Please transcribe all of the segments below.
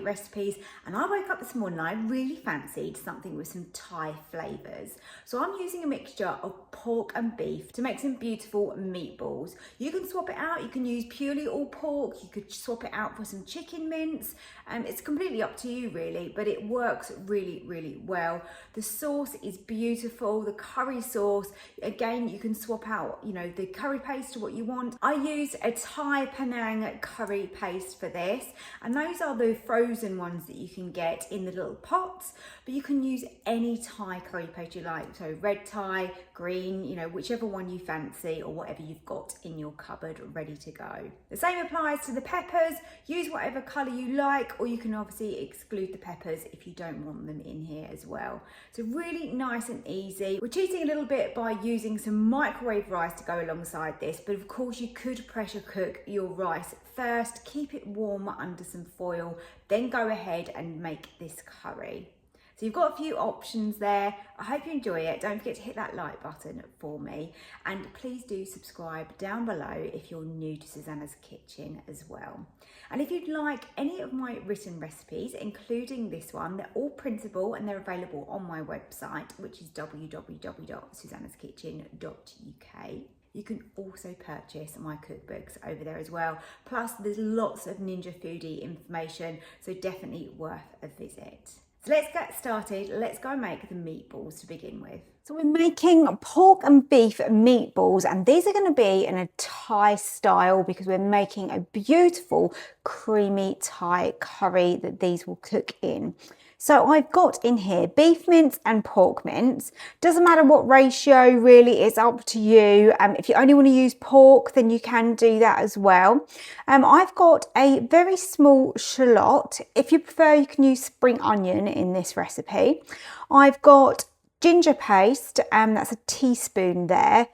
great recipes, and I woke up this morning and I really fancied something with some Thai flavours. So I'm using a mixture of pork and beef to make some beautiful meatballs. You can swap it out, you can use purely all pork, you could swap it out for some chicken mince. It's completely up to you really, but it works really well. The sauce is beautiful, the curry sauce, again you can swap out, you know, the curry paste to what you want. I use a Thai Penang curry paste for this, and those are the frozen ones that you can get in the little pots, but you can use any Thai curry paste you like, so red Thai, green, you know, whichever one you fancy or whatever you've got in your cupboard ready to go. The same applies to the peppers. Use whatever colour you like, or you can obviously exclude the peppers if you don't want them in here as well. So really nice and easy. We're cheating a little bit by using some microwave rice to go alongside this, but of course you could pressure cook your rice first, keep it warm under some foil, then go ahead and make this curry. So you've got a few options there. I hope you enjoy it. Don't forget to hit that like button for me, and please do subscribe down below if you're new to Susannah's Kitchen as well. And if you'd like any of my written recipes, including this one, they're all printable and they're available on my website, which is www.susannahskitchen.uk. You can also purchase my cookbooks over there as well. Plus there's lots of Ninja Foodi information, so definitely worth a visit. So let's get started. Let's go make the meatballs to begin with. So we're making pork and beef meatballs, and these are going to be in a Thai style because we're making a beautiful creamy Thai curry that these will cook in. So I've got in here beef mince and pork mince. Doesn't matter what ratio really, it's up to you. If you only want to use pork, then you can do that as well. I've got a very small shallot. If you prefer, you can use spring onion in this recipe. I've got ginger paste, that's a teaspoon there.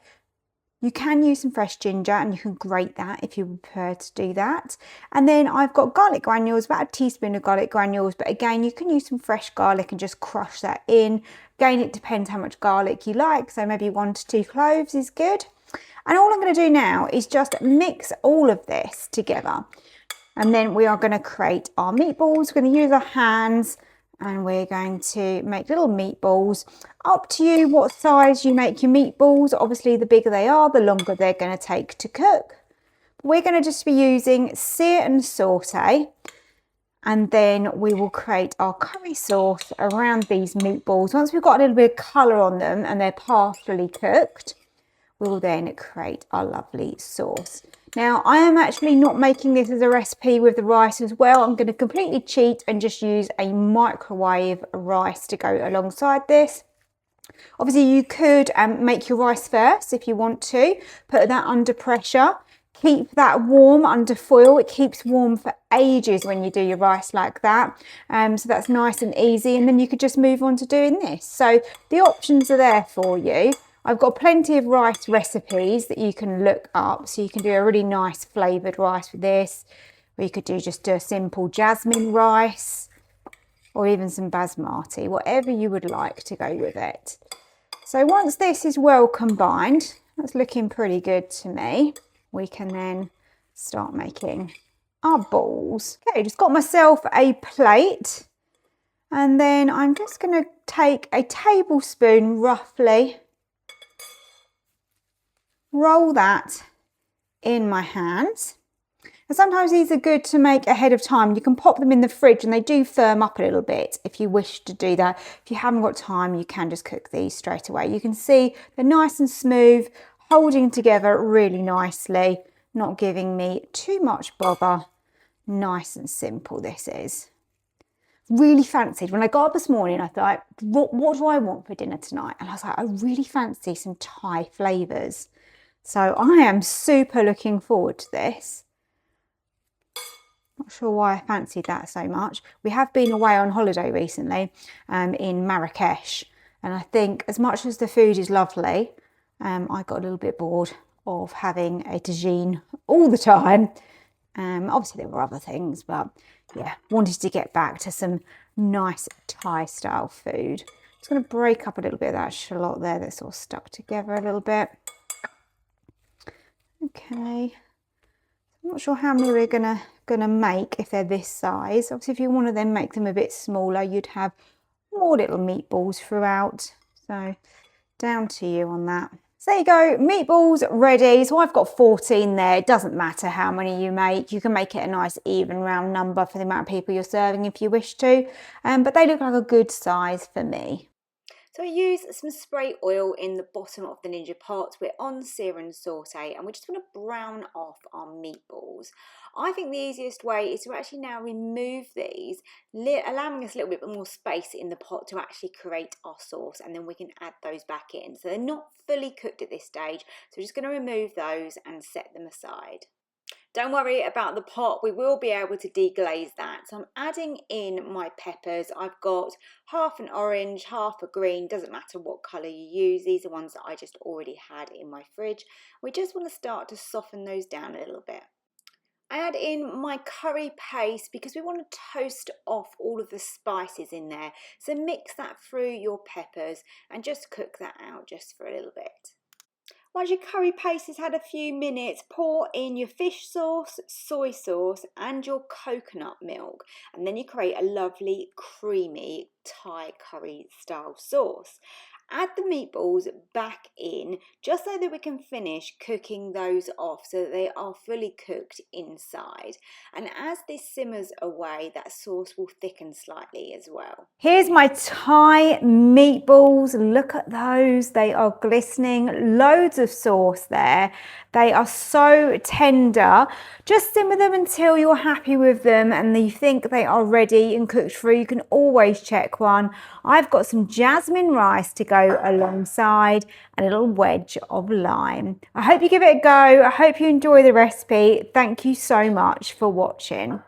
You can use some fresh ginger and you can grate that if you prefer to do that. And then I've got garlic granules, about a teaspoon of garlic granules, but again, you can use some fresh garlic and just crush that in. Again, it depends how much garlic you like, so maybe 1 to 2 cloves is good. And all I'm going to do now is just mix all of this together. And then we are going to create our meatballs. We're going to use our hands, and we're going to make little meatballs. Up to you what size you make your meatballs. Obviously, the bigger they are, the longer they're going to take to cook. We're going to just be using SEAR and SAUTE, and then we will create our curry sauce around these meatballs. Once we've got a little bit of colour on them and they're partially cooked, we will then create our lovely sauce. Now, I am actually not making this as a recipe with the rice as well. I'm going to completely cheat and just use a microwave rice to go alongside this. Obviously, you could make your rice first if you want to. Put that under pressure. Keep that warm under foil. It keeps warm for ages when you do your rice like that. So that's nice and easy. And then you could just move on to doing this. So the options are there for you. I've got plenty of rice recipes that you can look up, so you can do a really nice flavoured rice with this, or you could do just a simple jasmine rice, or even some basmati, whatever you would like to go with it. So once this is well combined, that's looking pretty good to me, we can then start making our balls. Okay, just got myself a plate, and then I'm just going to take a tablespoon roughly, roll that in my hands. And sometimes these are good to make ahead of time. You can pop them in the fridge and they do firm up a little bit if you wish to do that. If you haven't got time, you can just cook these straight away. You can see they're nice and smooth, holding together really nicely, not giving me too much bother. Nice and simple this is. Really fancied, when I got up this morning, I thought, what do I want for dinner tonight? And I was like, I really fancy some Thai flavours. So I am super looking forward to this. Not sure why I fancied that so much. We have been away on holiday recently in Marrakesh, and I think as much as the food is lovely, I got a little bit bored of having a tagine all the time. Obviously there were other things, but yeah, wanted to get back to some nice Thai style food. Just going to break up a little bit of that shallot there that's all stuck together a little bit. Okay, I'm not sure how many we're gonna make if they're this size. Obviously, if you want to then make them a bit smaller, you'd have more little meatballs throughout. So down to you on that. So there you go, meatballs ready. So I've got 14 there. It doesn't matter how many you make. You can make it a nice even round number for the amount of people you're serving if you wish to. But they look like a good size for me. So I use some spray oil in the bottom of the Ninja pot. We're on sear and saute, and we just want to brown off our meatballs. I think the easiest way is to actually now remove these, allowing us a little bit more space in the pot to actually create our sauce, and then we can add those back in. So they're not fully cooked at this stage, so we're just going to remove those and set them aside. Don't worry about the pot, we will be able to deglaze that. So I'm adding in my peppers. I've got half an orange, half a green, doesn't matter what colour you use. These are ones that I just already had in my fridge. We just want to start to soften those down a little bit. I add in my curry paste because we want to toast off all of the spices in there. So mix that through your peppers and just cook that out just for a little bit. Once your curry paste has had a few minutes, pour in your fish sauce, soy sauce and your coconut milk, and then you create a lovely creamy Thai curry style sauce. Add the meatballs back in just so that we can finish cooking those off so that they are fully cooked inside. And as this simmers away, that sauce will thicken slightly as well. Here's my Thai meatballs. Look at those. They are glistening. Loads of sauce there. They are so tender. Just simmer them until you're happy with them and you think they are ready and cooked through. You can always check one. I've got some jasmine rice to go alongside and a little wedge of lime. I hope you give it a go. I hope you enjoy the recipe. Thank you so much for watching.